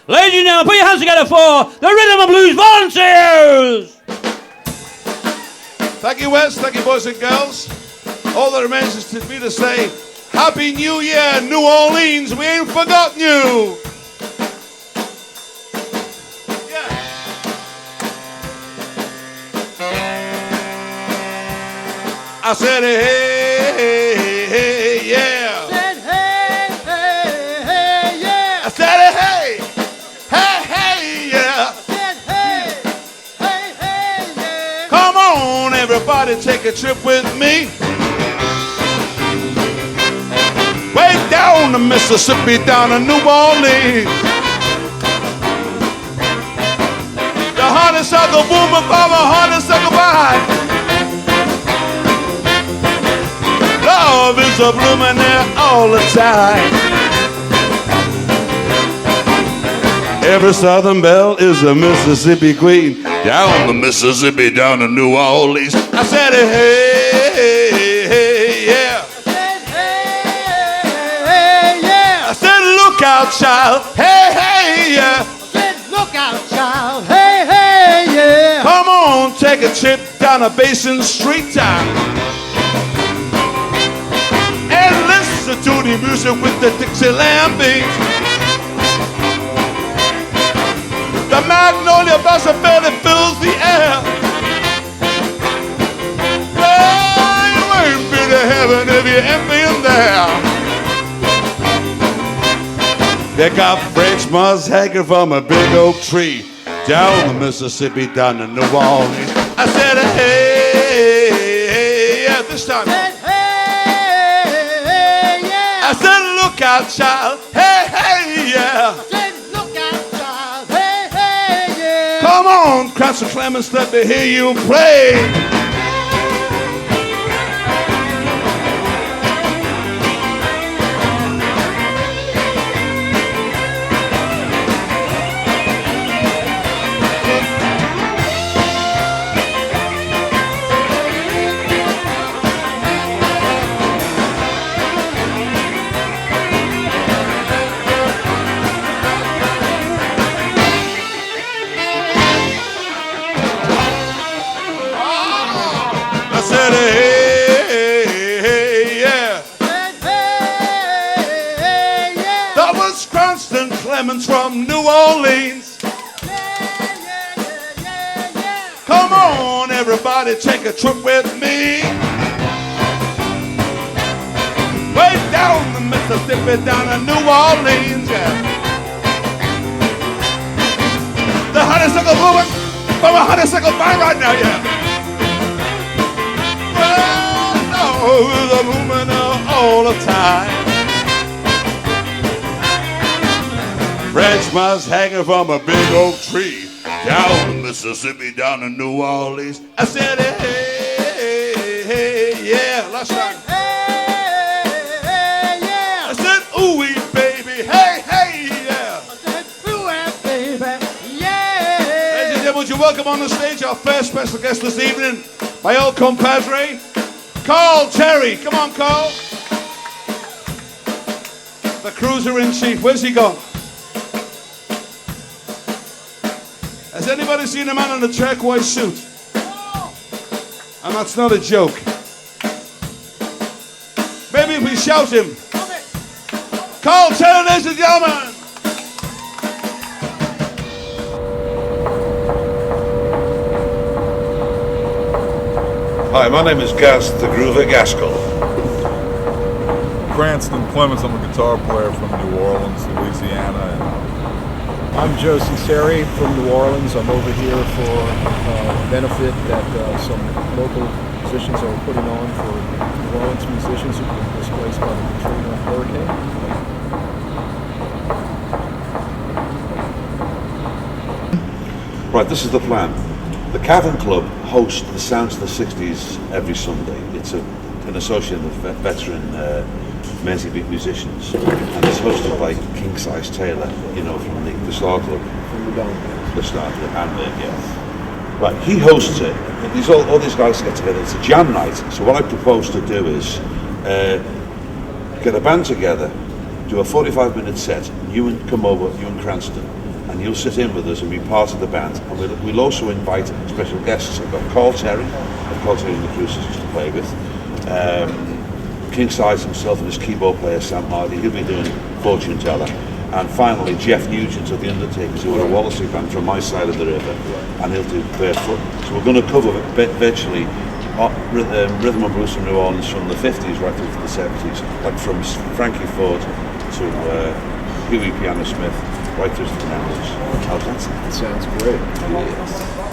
Ladies and gentlemen, put your hands together for the Rhythm and Blues Volunteers! Thank you, Wes. Thank you, boys and girls. All that remains is for me to say, Happy New Year, New Orleans. We ain't forgotten you. Yeah. I said, hey, hey, hey, yeah. Said, hey, hey, hey, yeah. I said, hey, hey, hey, yeah. Said, hey, hey, hey, yeah. Come on, everybody, take a trip with me. Way down the Mississippi, down to New Orleans. The honeysuckle boomer from a honeysuckle vine. Love is a blooming there all the time. Every Southern belle is a Mississippi queen. Down the Mississippi, down to New Orleans. I said, hey, hey, hey, yeah. Look out, child, hey, hey, yeah. Said, look out, child, hey, hey, yeah. Come on, take a trip down a Basin Street town and listen to the music with the Dixieland beat. The magnolia blossom barely fills the air. Well, you ain't been to heaven if you ain't been there. They got Frenchman's hanging from a big oak tree down the Mississippi, down to New Orleans. I said, hey, hey, yeah, this time. Said, hey, hey, yeah. I said, look out, child, hey, hey, yeah. Said, look out, child, hey, hey, yeah. Come on, Cranston Clemens, let me hear you play. From New Orleans. Yeah. Come on, everybody, take a trip with me. Way down the Mississippi, down to New Orleans. Yeah. The honeysuckle blooming from a honeysuckle vine right now, yeah. Well, no, the blooming all the time. Frenchman's hanging from a big oak tree down the Mississippi, down to New Orleans. I said, hey, hey, hey, yeah. Last time. Hey, hey, yeah. I said, ooh-wee, baby, hey, hey, yeah. I said, ooh, baby, yeah. Ladies and gentlemen, would you welcome on the stage our first special guest this evening, my old compadre, Carl Terry. Come on, Carl. The cruiser-in-chief. Where's he gone? Has anybody seen a man in a turquoise suit? And that's not a joke. Maybe if we shout him. Okay. Carl Terry, ladies and gentlemen. Hi, my name is Gus the Groover Gaskell. Cranston Clemens, I'm a guitar player from New Orleans, Louisiana. I'm Joe Ciceri from New Orleans. I'm over here for a benefit that some local musicians are putting on for New Orleans musicians who've been displaced by the Katrina hurricane. Right, this is the plan. The Cavern Club hosts the Sounds of the 60s every Sunday. It's an association of veteran Merseybeat musicians, and it's hosted by King Size Taylor, you know, from the Star Club. From the Dome. The Star Club, Hamburg, yeah. Right, he hosts it. All these guys get together. It's a jam night. So what I propose to do is get a band together, do a 45-minute set, and you and come over, you and Cranston, and you'll sit in with us and be part of the band. And we'll also invite special guests. I've got Carl Terry of Carl Terry and the Cruisers to play with. King Size himself and his keyboard player Sam Hardy, he'll be doing Fortune Teller. And finally Jeff Nugent of the Undertakers, who are a Wallasey band from my side of the river, and he'll do Barefoot. So we're going to cover virtually rhythm and blues from New Orleans from the 50s right through to the 70s, like from Frankie Ford to Huey Piano Smith, right through to the 90s. How's that sound? That sounds great.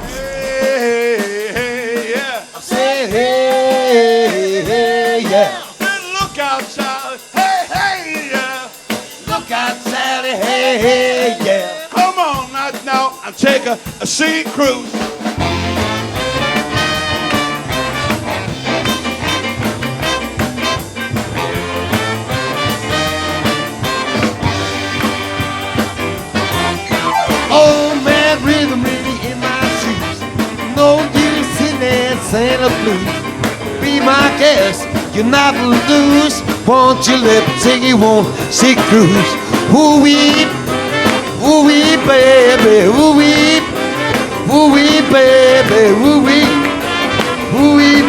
Hey, hey, yeah. Say hey, hey, yeah. Look outside. Hey, hey, yeah. Look out, Sally, hey, hey, yeah. Come on now and take a sea cruise. Oh man, rhythm really in my shoes. No use in there saying the blues. Be my guest, you're not lose. Won't you let me take you on sea cruise? Ooh-wee, baby, ooh-wee, baby, ooh-wee,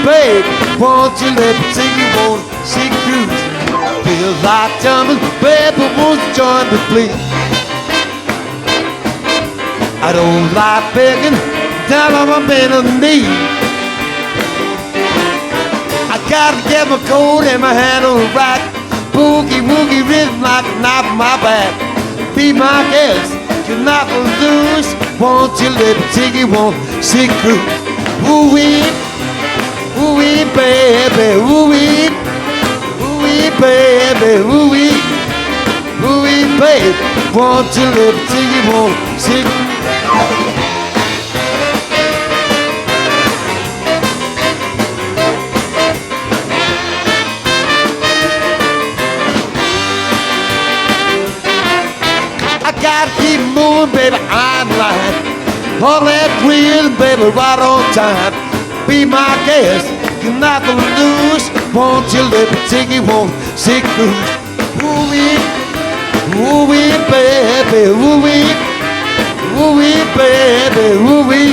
baby. Won't you let me take you on sea cruise? Feel like jumping, baby, won't you join me, please? I don't like begging down on my bended knee. I gotta get my coat and my hand on the rack. Boogie woogie rhythm like a knife in my back. Be my guest, you're not gonna lose. Won't you let me take you on sea cruise? Ooh-wee, baby, ooh-wee, baby, ooh-wee, baby. Won't you let me take you on sea cruise? I gotta keep moving, baby, I'm lying. All that rhythm, baby, right on time. Be my guest, you're not gonna lose. Won't you let me take you on sea cruise? Ooh-wee, baby, ooh-wee, baby, ooh-wee,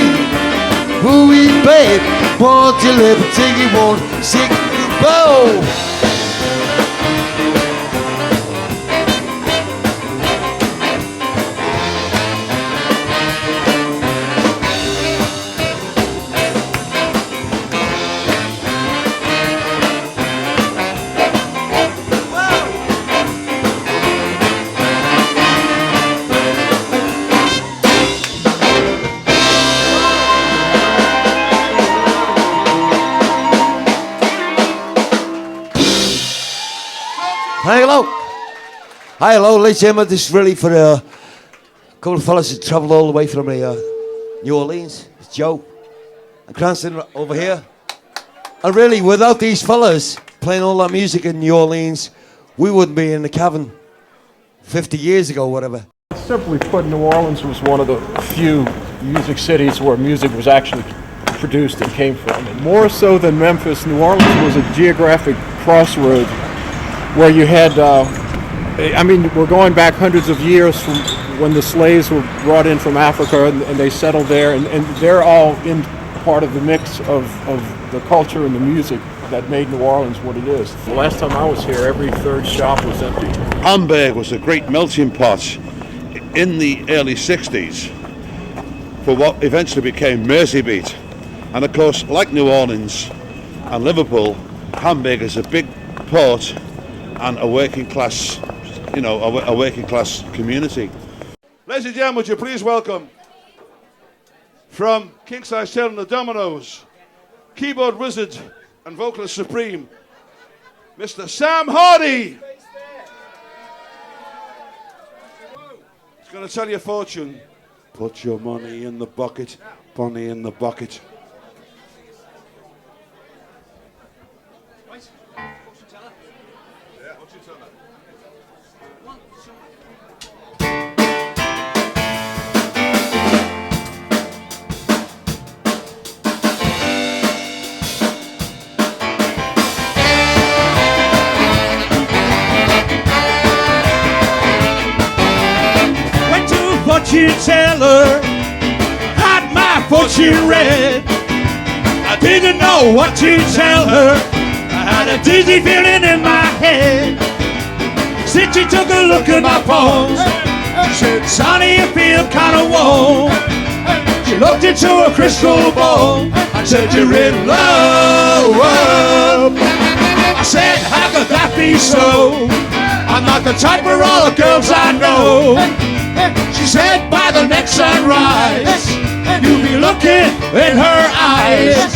baby. Won't you let me take you on sea cruise? Whoa! Hi, hello, ladies and gentlemen. This is really for a couple of fellas that travelled all the way from New Orleans. It's Joe and Cranston over here. And really, without these fellas playing all that music in New Orleans, we wouldn't be in the cavern 50 years ago, whatever. Simply put, New Orleans was one of the few music cities where music was actually produced and came from. And more so than Memphis, New Orleans was a geographic crossroad where you had, we're going back hundreds of years from when the slaves were brought in from Africa and they settled there, and they're all in part of the mix of the culture and the music that made New Orleans what it is. The last time I was here, every third shop was empty. Hamburg was a great melting pot in the early 60s for what eventually became Merseybeat. And of course, like New Orleans and Liverpool, Hamburg is a big port and a working class, a working class community. Ladies and gentlemen, would you please welcome from King Size Tail and the Dominoes, keyboard wizard and vocalist supreme, Mr. Sam Hardy. He's going to tell you a fortune. Put your money in the bucket, money in the bucket. fortune teller had my fortune read. I didn't know what to tell her. I had a dizzy feeling in my head. Since she took a look at my palms, she said, "Sonny, you feel kind of warm." She looked into a crystal ball and said, "You're in love." I said, "How could that be so? I'm not the type for all the girls I know." She said, "By the next sunrise, you'll be looking in her eyes."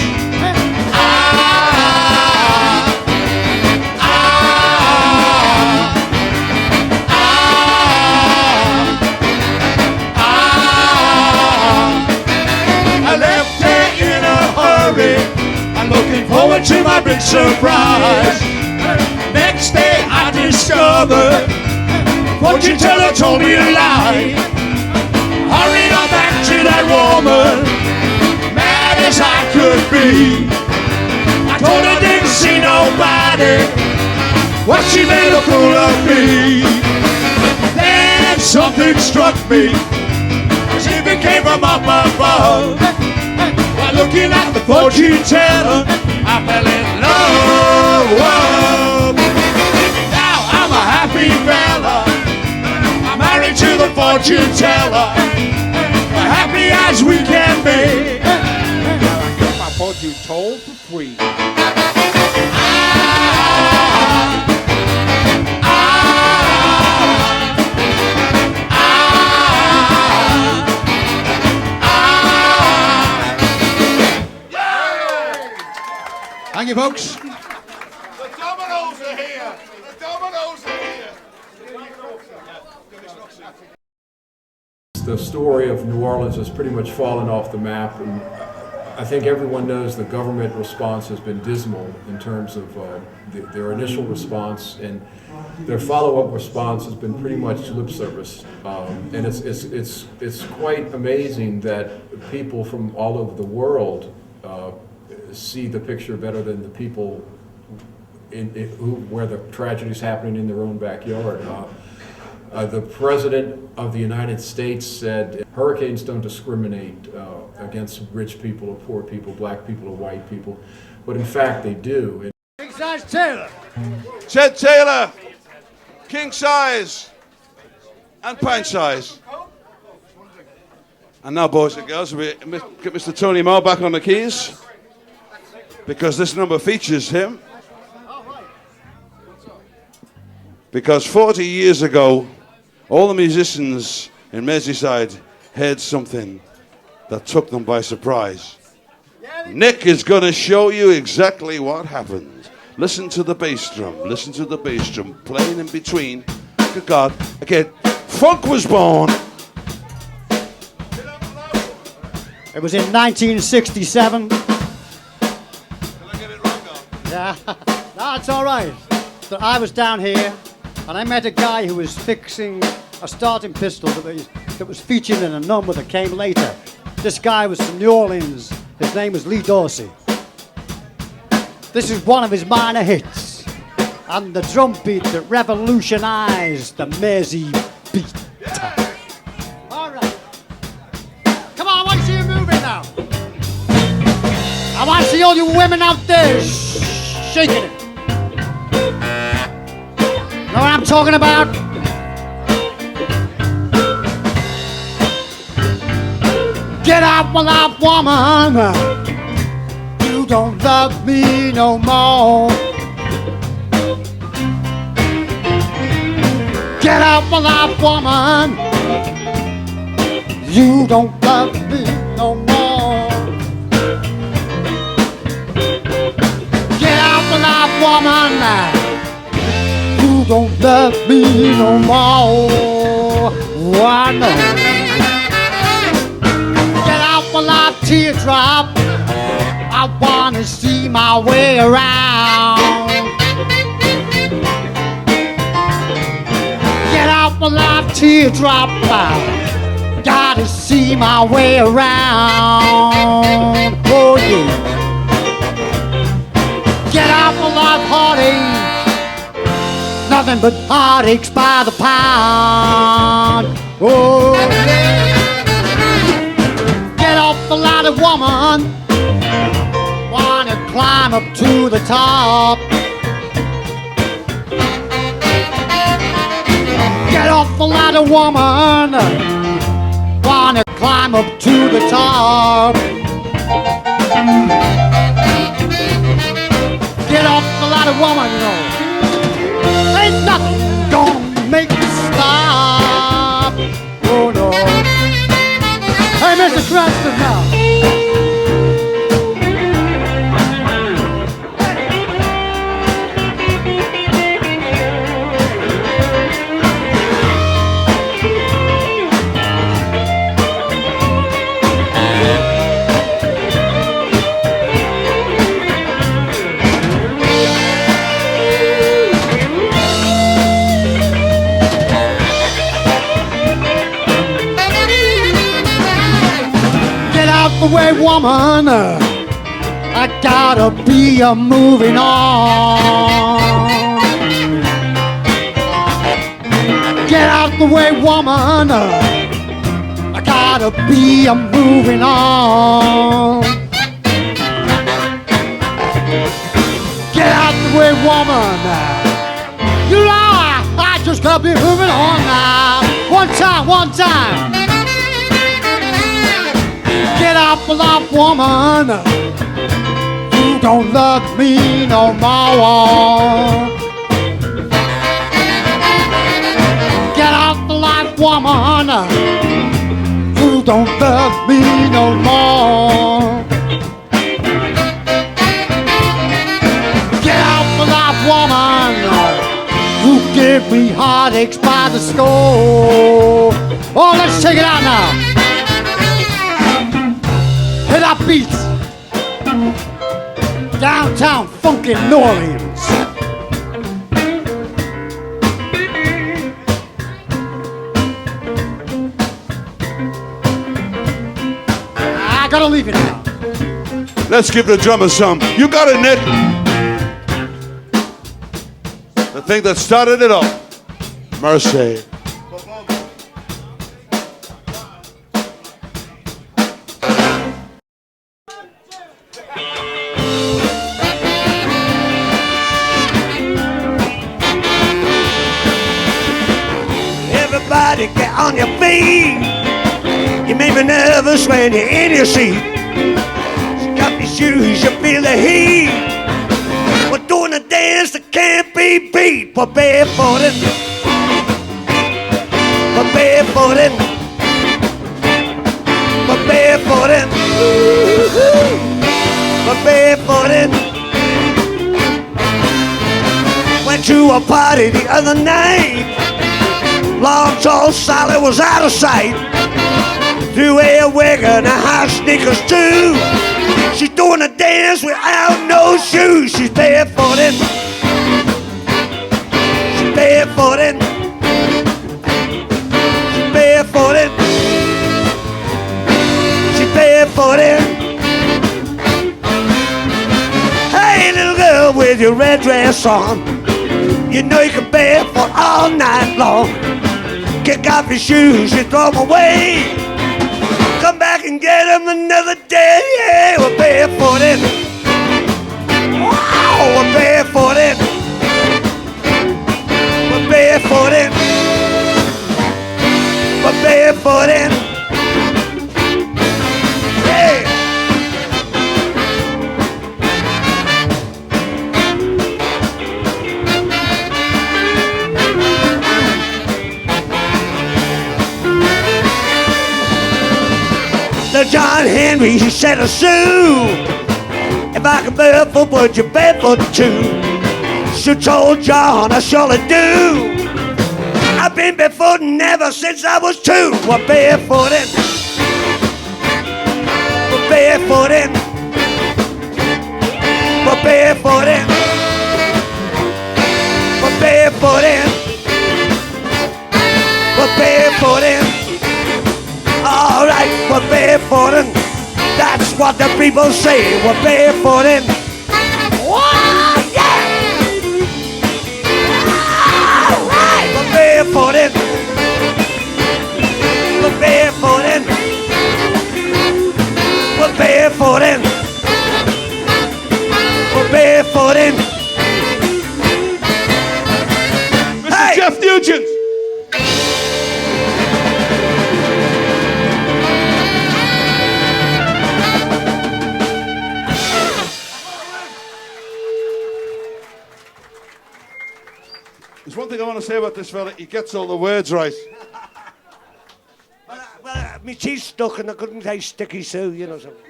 I left her in a hurry. I'm looking forward to my big surprise. Next day I discovered fortune teller told me a lie. Hurried on back to that woman, mad as I could be. I told her didn't see nobody, what she made a fool of me. Then something struck me, as if it came from up above. While looking at the fortune teller, I fell in love. Now I'm a happy fella, I'm married to the fortune teller, happy as we can be. I get my fortune told for free. Thank you, folks. The dominoes are here. The dominoes are here. The story of New Orleans has pretty much fallen off the map, and I think everyone knows the government response has been dismal in terms of their initial response, and their follow-up response has been pretty much lip service. And it's quite amazing that people from all over the world see the picture better than the people where the tragedy is happening in their own backyard. The President of the United States said hurricanes don't discriminate against rich people or poor people, black people or white people, but in fact they do. King size Taylor. Ted Taylor, king size and pint size. And now, boys and girls, we get Mr. Tony Moore back on the keys, because this number features him. Because 40 years ago, all the musicians in Merseyside heard something that took them by surprise. Nick is going to show you exactly what happened. Listen to the bass drum. Listen to the bass drum playing in between. Good God. Okay, funk was born. It was in 1967. Yeah, no, it's all right. So I was down here, and I met a guy who was fixing a starting pistol that was featured in a number that came later. This guy was from New Orleans. His name was Lee Dorsey. This is one of his minor hits, and the drum beat that revolutionized the Mersey beat. All right. Come on, I want to see you moving now. I want to see all you women out there shaking it. Know what I'm talking about? Get out, my love woman. You don't love me no more. Get out, my love woman. You don't love me no more. Get out, my love woman. You don't love me no more. Why no? Get out, my love teardrop. I wanna see my way around. Get out, my love teardrop. Gotta see my way around. Oh yeah. Get out, my love heartache. Nothing but heartaches by the pound. Oh yeah. full-blooded woman wanna climb up to the top. Get off the ladder, woman, wanna climb up to the top. Get off the ladder, woman, you know. Ain't nothing gonna make me stop. Oh no. Hey, Mr. Cranston now. The way, woman, I gotta be moving on. Get out the way, woman, I gotta be moving on. Get out the way, woman, you know I just gotta be moving on now. One time. Get off the lot, woman, you don't love me no more. Get off the lot, woman, you don't love me no more. Get off the lot, woman, you give me heartaches by the score. Oh, let's check it out now. Hit our beats. Downtown funky New Orleans. I gotta leave it now. Let's give the drummer some. You got it, Nick. The thing that started it all. Mercy. Everybody get on your feet. You make me nervous when you're in your seat. Take off your shoes, you feel the heat. We're doing a dance that can't be beat. We're barefooted. We're barefooted. We're barefooted. We're barefooted. Went to a party the other night. Long, tall Sally was out of sight. Threw a wig and a high sneakers too. She's doing a dance without no shoes. She's barefooted. She's barefooted. She's barefooted. She's barefooted. Hey, little girl with your red dress on, you know you can barefoot all night long. Kick off your shoes, you throw them away. Come back and get them another day. Yeah, we're barefooted. Wow, we're barefooted. We're barefooted. We're barefooted. Yeah. The John Henry, he said a Sue, if I could barefoot, would you barefoot too? Sue told John, I surely do. I've been barefooting ever since I was 2. We're barefooted. We're barefooted. We're barefooted. We're barefooted. We're barefooted. All right, we're barefooted. That's what the people say. We're barefooted. Whoa, yeah! All right, we're barefooted. We're barefooted. We're Jeff Nugent. There's one thing I want to say about this fella. He gets all the words right. Well, my teeth stuck and I couldn't say sticky Sue, you know something.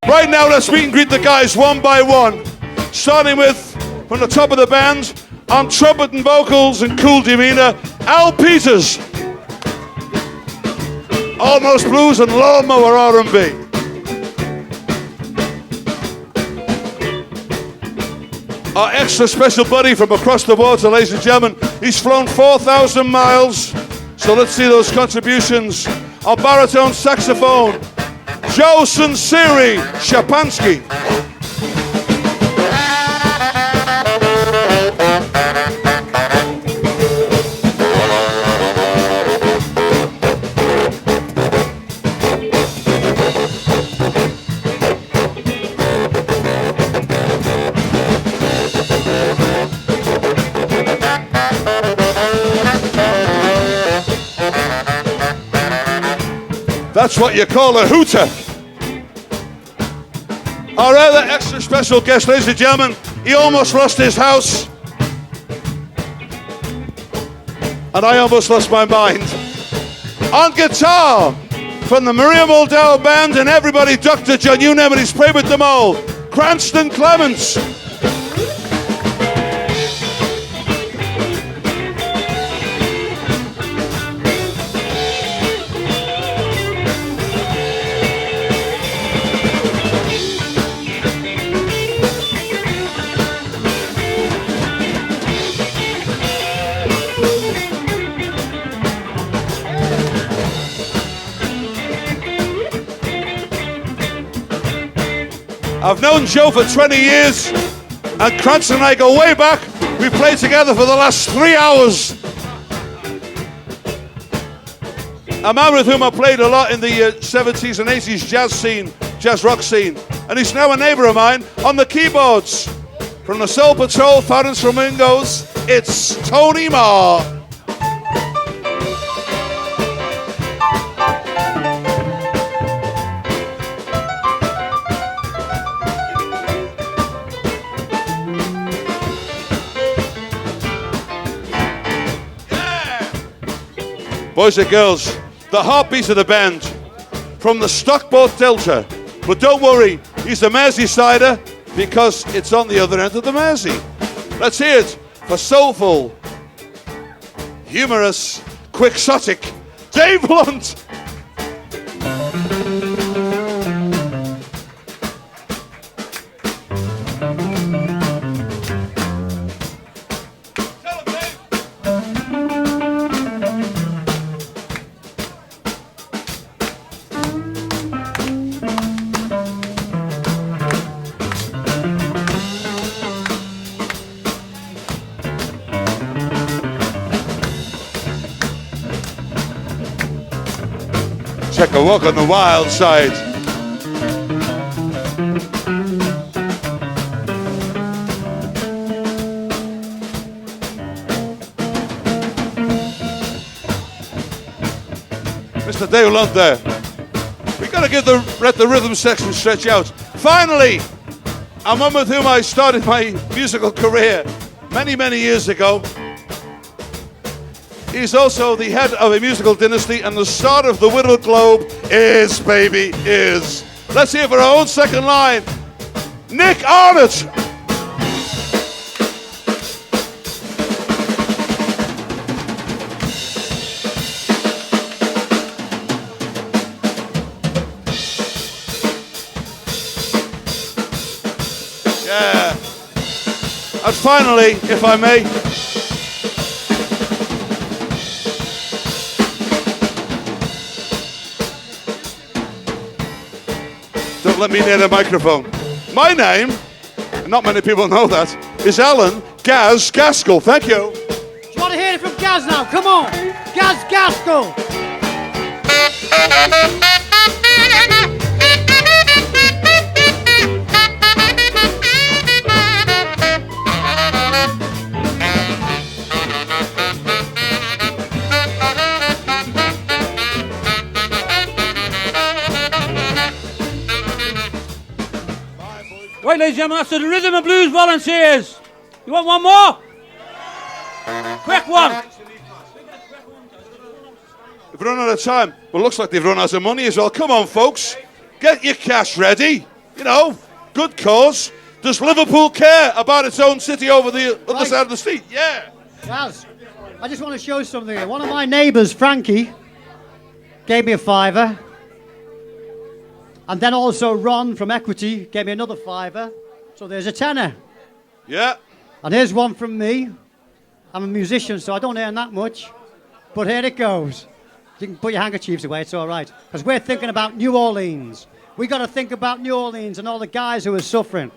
Right now, let's meet and greet the guys one by one. Starting with, from the top of the band, on trumpet and vocals and cool demeanor, Al Peters. Almost Blues and Lawnmower R&B. Our extra special buddy from across the water, ladies and gentlemen. He's flown 4,000 miles. So let's see those contributions. On baritone saxophone, Joe Sinceri Shapansky. That's what you call a hooter. Our other extra special guest, ladies and gentlemen, he almost lost his house. And I almost lost my mind. On guitar, from the Maria Moldau Band and everybody, Dr. John, you name it, he's played with them all. Cranston Clements. I've known Joe for 20 years, and Cranston and I go way back. We played together for the last 3 hours. A man with whom I played a lot in the 70s and 80s jazz scene, jazz rock scene, and he's now a neighbor of mine on the keyboards. From the Soul Patrol, Fabulous Flamingos, it's Tony Marr. Boys and girls, the heartbeat of the band from the Stockport Delta. But don't worry, he's a Merseysider because it's on the other end of the Mersey. Let's hear it for soulful, humorous, quixotic Dave Blunt. Take a walk on the wild side. Mr. Dave Lunt there. We gotta let the rhythm section stretch out. Finally, a man with whom I started my musical career many, many years ago. He's also the head of a musical dynasty, and the start of the Whittle Globe is, baby, is. Let's hear for our own second line, Nick Arnott. Yeah. And finally, if I may, don't let me near the microphone. My name, and not many people know that, is Alan Gaz Gaskell. Thank you. Just want to hear it from Gaz now. Come on. Gaz Gaskell. ladies and gentlemen, that's the Rhythm and Blues Volunteers. You want one more? Quick one. We've run out of time. Well, looks like they've run out of money as well. Come on, folks. Get your cash ready. You know, good cause. Does Liverpool care about its own city over the other side of the street? Yeah. Yes. I just want to show something here. One of my neighbours, Frankie, gave me a £5. And then also Ron from Equity gave me another £5. So there's a £10. Yeah. And here's one from me. I'm a musician, so I don't earn that much. But here it goes. You can put your handkerchiefs away, it's all right. Because we're thinking about New Orleans. We got to think about New Orleans and all the guys who are suffering.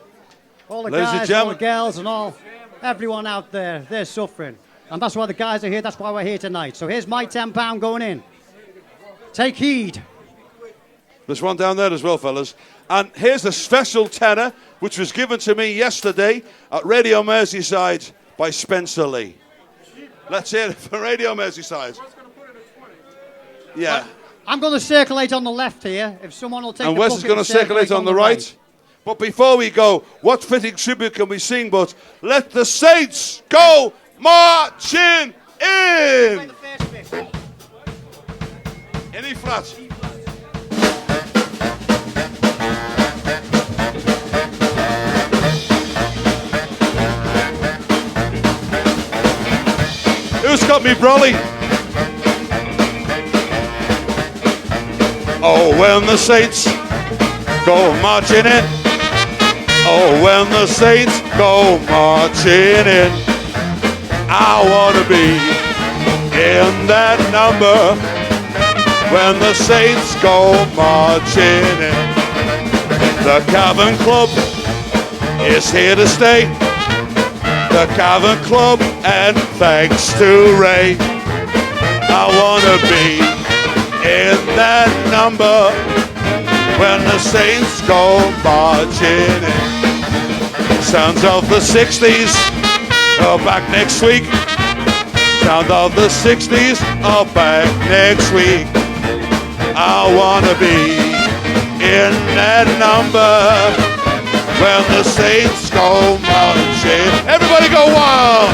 All the guys, all the girls, and everyone out there, they're suffering. And that's why the guys are here, that's why we're here tonight. So here's my £10 going in. Take heed. There's one down there as well, fellas. And here's a special tenner, which was given to me yesterday at Radio Merseyside by Spencer Lee. Let's hear it for Radio Merseyside. Yeah. I'm going to circulate on the left here. If someone will take and the Wes is going to circulate on the right. But before we go, what fitting tribute can we sing but Let the Saints Go Marching In! In E flat. Who's got me brolly? Oh, when the Saints go marching in. Oh, when the Saints go marching in. I want to be in that number. When the Saints go marching in. The Cavern Club is here to stay. The Cavern Club, and thanks to Ray, I wanna be in that number when the Saints go marching in. Sounds of the 60s are back next week. Sound of the 60s are back next week. I wanna be in that number when the Saints go marching. Everybody go wild!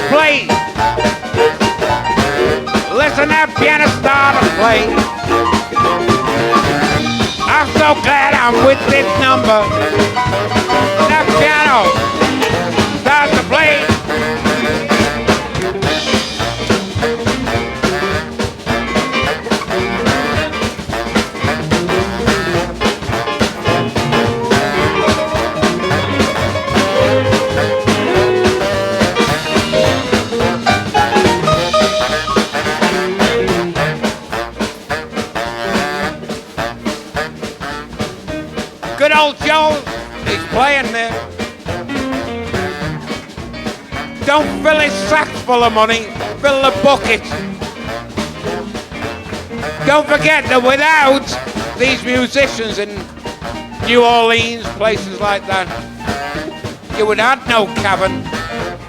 Play that piano started to play. I'm so glad I'm with this number. That piano starts to play. Good old Joe, he's playing there. Don't fill his sacks full of money, fill the bucket. Don't forget that without these musicians in New Orleans, places like that, you would have no cabin.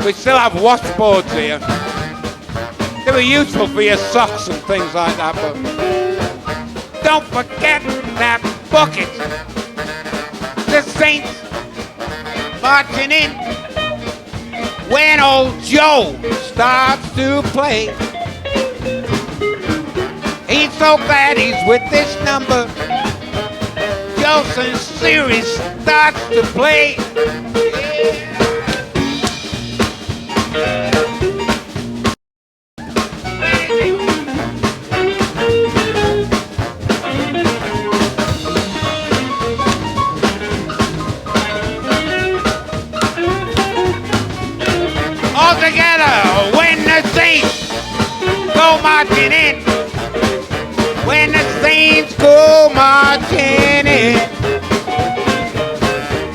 We still have washboards here. They were useful for your socks and things like that, but don't forget that bucket. The Saints marching in when old Joe starts to play. He's so glad he's with this number. Joe Sincere starts to play. All together when the Saints go marching in. When the Saints go marching in.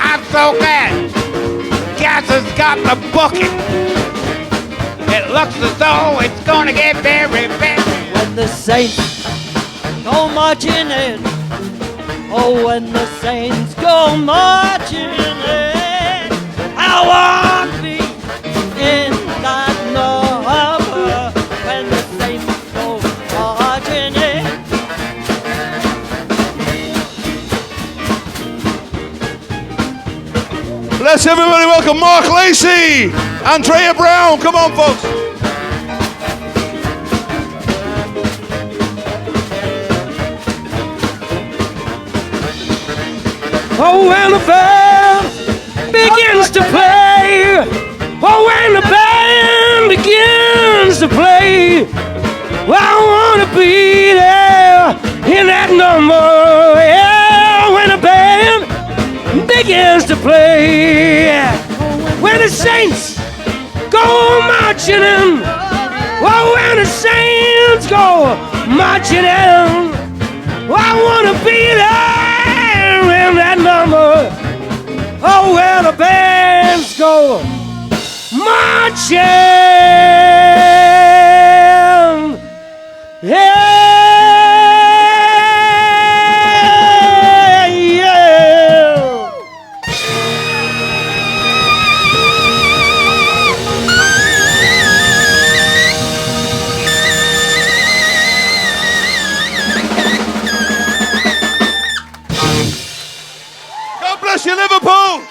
I'm so glad Gas has got the bucket. It looks as though it's gonna get very bad. When the Saints go marching in. Oh, when the Saints go marching in. I want to be in that number. When the Saints go marching in. Let's everybody welcome Mark Lacey, Andrea Brown. Come on, folks. Oh, when the band begins to play. Oh, when the band begins to play. Well, I want to be there in that number. Yeah, when the band begins to play. When the Saints go marching in. Oh, when the Saints go marching in. Well, I want to be there in that number. Oh, where the bands go marching. Yeah, yeah. God bless you, Liverpool.